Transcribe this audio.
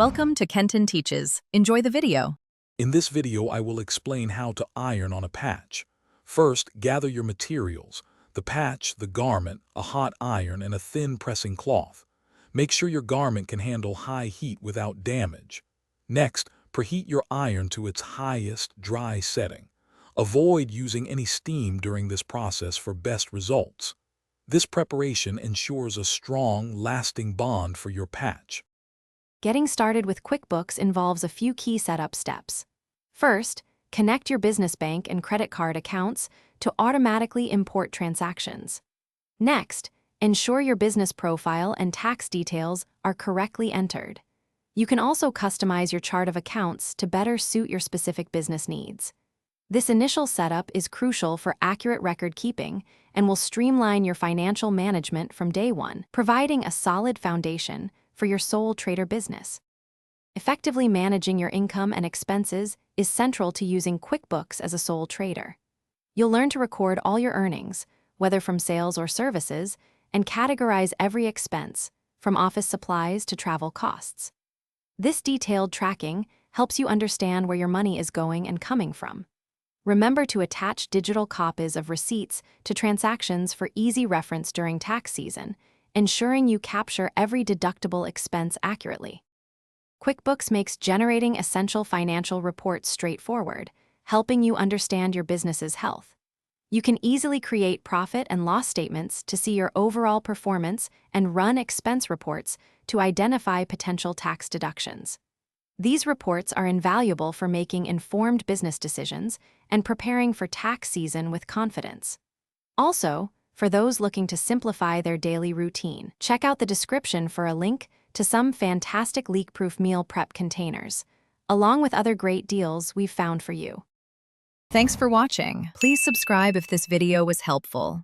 Welcome to Kenton Teaches. Enjoy the video. In this video, I will explain how to iron on a patch. First, gather your materials: the patch, the garment, a hot iron, and a thin pressing cloth. Make sure your garment can handle high heat without damage. Next, preheat your iron to its highest dry setting. Avoid using any steam during this process for best results. This preparation ensures a strong, lasting bond for your patch. Getting started with QuickBooks involves a few key setup steps. First, connect your business bank and credit card accounts to automatically import transactions. Next, ensure your business profile and tax details are correctly entered. You can also customize your chart of accounts to better suit your specific business needs. This initial setup is crucial for accurate record keeping and will streamline your financial management from day one, providing a solid foundation for your sole trader business. Effectively managing your income and expenses is central to using QuickBooks as a sole trader. You'll learn to record all your earnings, whether from sales or services, and categorize every expense, from office supplies to travel costs. This detailed tracking helps you understand where your money is going and coming from. Remember to attach digital copies of receipts to transactions for easy reference during tax season, ensuring you capture every deductible expense accurately. QuickBooks makes generating essential financial reports straightforward, helping you understand your business's health. You can easily create profit and loss statements to see your overall performance and run expense reports to identify potential tax deductions. These reports are invaluable for making informed business decisions and preparing for tax season with confidence. Also, for those looking to simplify their daily routine, check out the description for a link to some fantastic leak-proof meal prep containers, along with other great deals we've found for you. Thanks for watching. Please subscribe if this video was helpful.